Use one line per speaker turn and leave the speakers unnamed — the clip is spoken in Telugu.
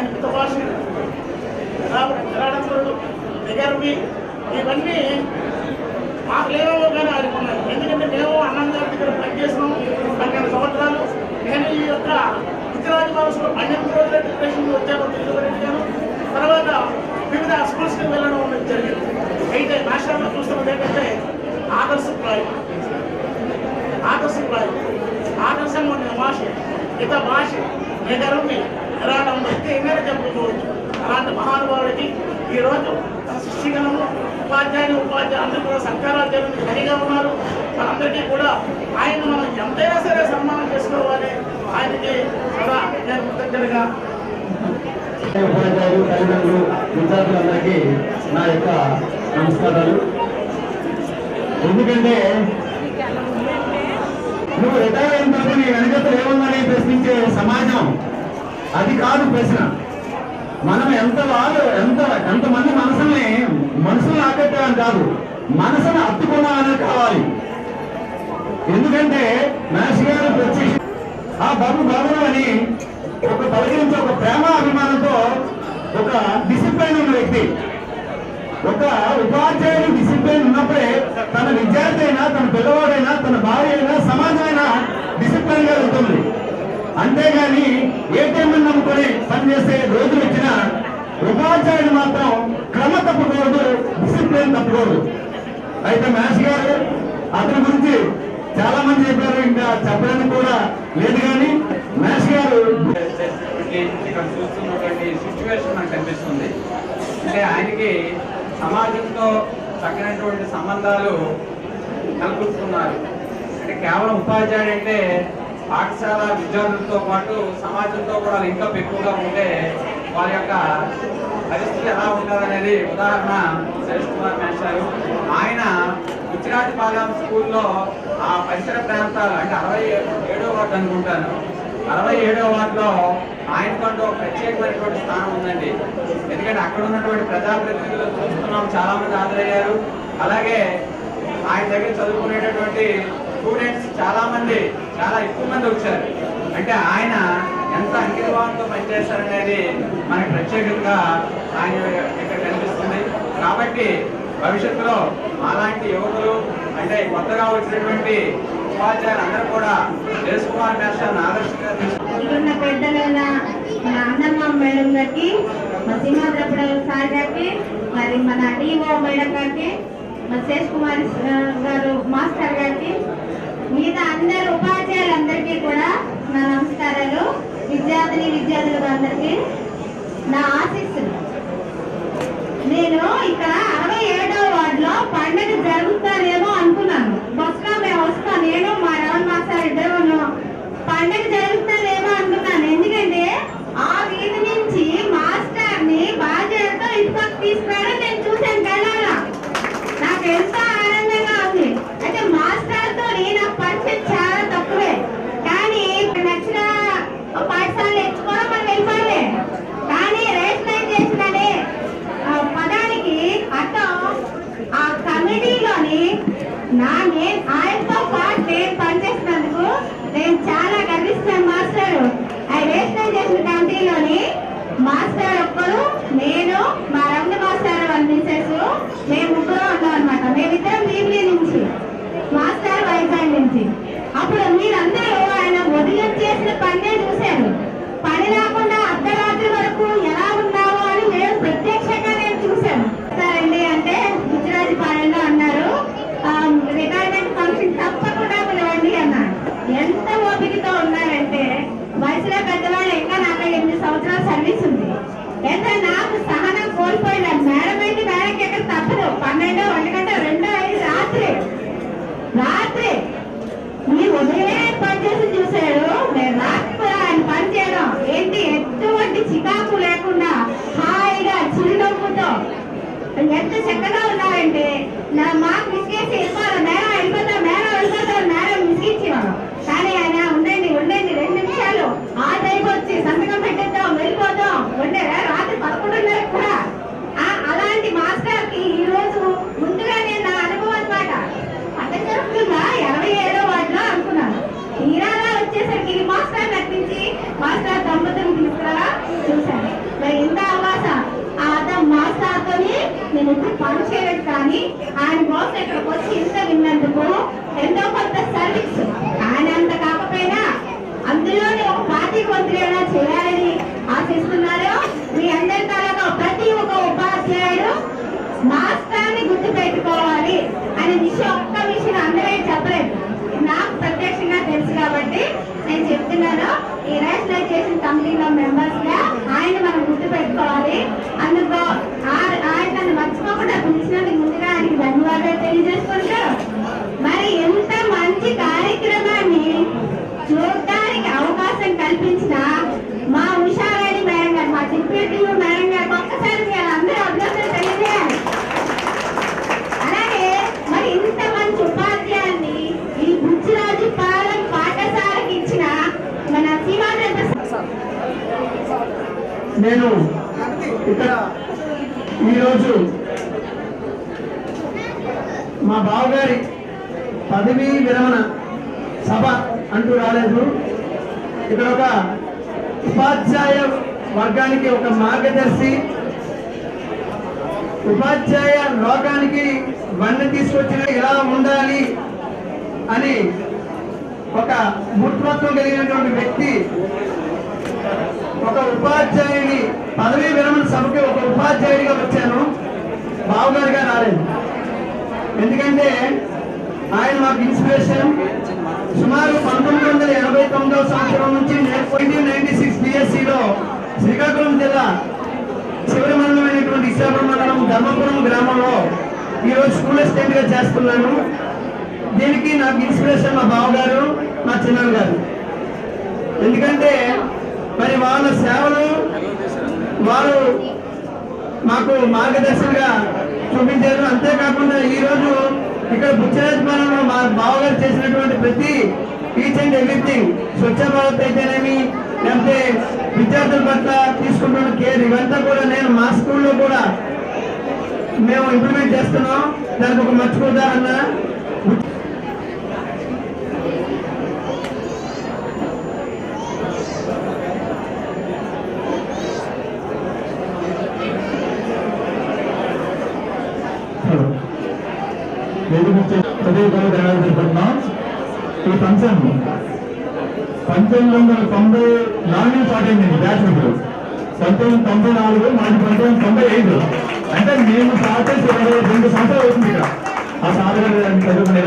ఆయన హితభాషి నిరాడంబరుడు నిగర్వి ఇవన్నీ మాకు లేవో కానీ ఆయనకు ఉన్నాయి. ఎందుకంటే మేము అన్నం గారి దగ్గర పనిచేసినాం 12 సంవత్సరాలు. నేను ఈ యొక్క గుజరాత్ భాషలో 12 రోజుల డిప్రెషన్ వచ్చాను, తిరుగుబడిగాను. తర్వాత వివిధ స్కూల్స్కి వెళ్ళడం జరిగింది. అయితే భాషలో చూస్తున్నది ఏంటంటే ఆదర్శప్రాయం ఆదర్శంగా ఉండే భాష ఇత భాష నిగర్వి నిరాడంబరితే ఏమైనా చెప్పుకోవచ్చు. అలాంటి మహానుభావుడికి ఈరోజు తన శిష్యగణము ఉపాధ్యాయులు అందరూ కూడా సత్కారాలు చేయడానికి రెడీగా ఉన్నారు. మనందరికీ కూడా ఆయన మనం ఎంతైనా సరే సన్మానం చేసుకోవాలి. ఆయనకి సదా నేను కృతజ్ఞతగా
ఉపాధ్యాయులు, తల్లిదండ్రులు, విద్యార్థులందరికీ నా యొక్క నమస్కారాలు. ఎందుకంటే నువ్వు రిటైర్ అయిన తర్వాత నీ వెనకతలు ఏముందని ప్రశ్నించే సమాజం అది కాదు ప్రశ్న. మనం ఎంతమంది మనసుల్ని ఆకట్టాలని కాదు, మనసును అత్తుకున్నామని కావాలి. ఎందుకంటే మేష్ గారు ప్రత్యక్ష ఆ బాబు అని ఒక పలికించి ఒక ప్రేమ అభిమానంతో ఒక డిసిప్లైన్ ఉన్న వ్యక్తి. ఒక ఉపాధ్యాయుడు డిసిప్లైన్ ఉన్నప్పుడే తన విద్యార్థి అయినా, తన పిల్లవాడైనా, తన భార్య అయినా, సమాజం అయినా డిసిప్లైన్ గా ఉంటుంది. అంతేగాని ఏటీఎం నమ్ముకొని పనిచేసే రోజులు వచ్చిన ఉపాధ్యాయుడు మాత్రం క్రమ తప్పకూడదు, డిసిప్లిన్ తప్పకూడదు. అయితే మేష్ గారు అతని గురించి చాలా మంది చెప్పారు, ఇంకా చెప్పడానికి కూడా లేదు. కానీ మేష్ గారు
ఇక్కడ చూస్తున్నటువంటి సిచ్యువేషన్ నాకు కనిపిస్తుంది. అంటే ఆయనకి సమాజంతో చక్కనటువంటి సంబంధాలు కల్పిస్తున్నారు. అంటే కేవలం ఉపాధ్యాయుడు అంటే పాఠశాల విద్యార్థులతో పాటు సమాజంతో కూడా ఇంకా ఎక్కువగా ఉంటే వారి యొక్క పరిస్థితి ఎలా ఉంటుందనేది ఉదాహరణ శ్రేష్ కుమార్ మేష్ గారు. ఆయన గుజరాతపాలెం స్కూల్లో ఆ పరిసర ప్రాంతాలు అంటే 67వ వార్డు అనుకుంటాను, 67వ వార్డులో ఆయనకంటూ ఒక ప్రత్యేకమైనటువంటి స్థానం ఉందండి. ఎందుకంటే అక్కడ ఉన్నటువంటి ప్రజాప్రతినిధులు చూస్తున్నాం, చాలా మంది హాజరయ్యారు. అలాగే ఆయన దగ్గర చదువుకునేటటువంటి స్టూడెంట్స్ చాలా ఎక్కువ మంది వచ్చారు. అంటే ఆయన ఎంత అంకితభావంతో పనిచేస్తారనేది మనకి ప్రత్యేకంగా ఆయన ఇక్కడ కనిపిస్తుంది. కాబట్టి భవిష్యత్తులో అలాంటి యువకులు అంటే కొత్తగా వచ్చినటువంటి ఉపాధ్యాయులు అందరూ కూడా శ్రేష్ కుమార్ మేషాన్ని ఆదర్శంగా
తీసుకున్న పెద్దలైన మన అన్నమ్మ మేడం గారికి, మా సింహాద్రపుడ సార్ గారికి, మరి మన డిఓ మేడం గారికి, మా శ్రేష్ కుమార్ గారు మాస్టర్ గారికి, మిగతా అందరు ఉపాధ్యాయులందరికీ కూడా నా నమస్కారాలు. విద్యార్థులకు అందరికీ నా ఆశీస్సులు. నేను ఇక్కడ 67వ వార్డులో పండుగ జరుగుతానేమో అనుకున్నాను. బస్సులో మేము వస్తాం, నేను మా రవణ్ మాస్టర్ ఇద్దరు పండుగ జరుగుతానేమో అనుకున్నాను. ఎందుకంటే ఆ వీధి నుంచి మాస్టర్ ని బాధ్యతతో ఇటుపక్క తీసుకురావడం నేను చూశాను కళ్ళారా. నాకు ఎంతో ఆనందంగా ఉంది. అయితే మాస్టర్ తో నేను పరిచయం చాలా తక్కువే, కానీ నచ్చిన పాఠశాల నేర్చుకోవడం మనం వెళ్ళిపోలే. కానీ రేషనలైజేషన్ అనే పదానికి అర్థం ఆ కమిటీలోని ఆయనతో పాటు నేను పనిచేసినందుకు నేను చాలా గర్విస్తాను. మాస్టర్ ఆ రేషనలైజేషన్ కమిటీలోని మాస్టర్ ఒక్కరు, నేను, మా రమణ మాస్టర్ వాళ్ళ మిసెస్, మేము ముగ్గురు ఉన్నాం అనమాట. మేమిద్దరం భీమిలి నుంచి, మాస్టర్ వైజాగ్ నుంచి. అప్పుడు మీరందరూ ఆయన ఉదయం చేసిన పనే చూశారు. పని రాకుండా అర్ధరాత్రి వరకు ఎలా ఉన్నావో అని మేము ప్రత్యక్షంగా నేను చూశాను. సరేండి అంటే గుజరాతపాలెంలో అన్నారు రిటైర్మెంట్ ఫంక్షన్ తప్పకుండా పిలవండి అన్నారు. ఎంత ఓపికతో ఉన్నారంటే వయసులో పెద్దవాళ్ళు ఇంకా నాకు 8 సంవత్సరాల సర్వీస్ ఉంది. ఎంత నాకు సహనం కోల్పోయినాను. మేడం అయితే మేడంకి ఎక్కడ తప్పదు. 12, 1 గంట, 2, 5 రాత్రి మీ ఉదయమే పనిచేసి చూశాడు. నేను రాత్రి కూడా ఆయన పని చేయడం ఏంటి ఎటువంటి చికాకు లేకుండా హాయిగా చిరునవ్వుతో ఎంత చక్కగా ఉన్నారంటే మాకు మిస్కేసి వెళ్ళిపోవాలి, మేడం వెళ్ళిపోతారు, మేడం మిస్కిచ్చేవాడు. కానీ ఆయన ఉండండి 2 నిమిషాలు ఆ టైం వచ్చి సంతకం పెట్టేద్దాం, వెళ్ళిపోదాం, రాత్రి 11:30 కూడా. అలాంటి మాస్టర్ కి ఈ రోజు ముందుగా నేను నా అనుభవం అనమాట. పట్టణ జరుగుతుందా 67వ వార్డులో అనుకున్నాను. తీరాలా వచ్చేసరికి మాస్టర్ నటించి మాస్టర్ దంపతులు తీసుకురా చూశాను. నేను ఇప్పుడు పని చేయలేదు, కానీ ఆయన కోసం ఇక్కడికి వచ్చి ఇంత విన్నందుకు ఎంతో కొంత సర్వీస్ ఆయన అంత కాకపోయినా అందులోనే ఒక పార్టీ మంత్రిగా చేయాలని ఆశిస్తున్నారు. మీ అందరి తరగా ప్రతి ఒక్క ఉపాధ్యాయుడు మాస్టర్ని గుర్తు పెట్టుకోవాలి అనే విషయం ఒక్క విషయం అందరూ చెప్పలేదు, నాకు ప్రత్యక్షంగా తెలుసు కాబట్టి నేను చెప్తున్నాను. ఈ రేషనలైజేషన్ కమిటీలో మెంబర్స్ గా ఆయన మనం గుర్తు పెట్టుకోవాలి. అందుకు ఆయన నన్ను మర్చిపోకుండా పిలిచినందుకు ముందుగా ఆయనకి ధన్యవాదాలు తెలియజేసుకుంటూ, మరి ఎంత మంచి కార్యక్రమాన్ని చూడడానికి అవకాశం కల్పించిన మా ఉషారాణి మేడం గారు, మా డిప్యూటీ మేడం గారికి ఒక్కసారి అందరూ అభినందనలు తెలియజేయాలి. అలాగే మరి ఇంత మంచి ఉపాధ్యాయుల్ని ఈ బుచ్చిరాజు పాలెం పాఠశాలకి ఇచ్చిన మన సీమాంధ్ర
నేను ఇక్కడ ఈరోజు మా బావగారి పదవీ విరమణ సభ అంటూ రాలేదు. ఇక్కడ ఒక ఉపాధ్యాయ వర్గానికి ఒక మార్గదర్శి, ఉపాధ్యాయ లోకానికి వన్నె తీసుకొచ్చిన ఎలా ఉండాలి అని ఒక మూర్ఖత్వం కలిగినటువంటి వ్యక్తి, ఒక ఉపాధ్యాయుని పదవీ విరమణ సభకి ఒక ఉపాధ్యాయుడిగా వచ్చాను, బావగారిగా రాలేదు. ఎందుకంటే ఆయన మాకు ఇన్స్పిరేషన్. సుమారు 1989వ సంవత్సరం నుంచి 1996 BScలో శ్రీకాకుళం జిల్లా చివరి మండలమైనటువంటి ఇసాపురం మండలం ధర్మపురం గ్రామంలో ఈరోజు స్కూల్ అసిస్టెంట్ గా చేస్తున్నాను. దీనికి నాకు ఇన్స్పిరేషన్ మా బావగారు, మా చిన్నాన్న గారు. ఎందుకంటే మరి వాళ్ళ సేవలు వారు మాకు మార్గదర్శనంగా చూపించారు. అంతేకాకుండా ఈరోజు ఇక్కడ బుచ్చిరాజపాలెంలో మా బావగారు చేసినటువంటి ప్రతి each and everything, Swachh Bharat అయితేనేమి, లేకపోతే విద్యార్థుల పట్ల తీసుకుంటున్న కేర్, ఇవంతా కూడా నేను మా స్కూల్లో కూడా మేము ఇంప్లిమెంట్ చేస్తున్నాం. దానికి ఒక మంచి ఉదాహరణ జరుపుకుంటున్నాం. ఈ ఫంక్షన్ 1994 స్టార్ట్ అయింది బ్యాచ్ ఇప్పుడు 1994, మాది 1995. అంటే మేము స్టార్ట్ చేసి 22 సంవత్సరాలు అవుతుంది ఇక్కడ. ఆ సార్ గారు చదువుకునే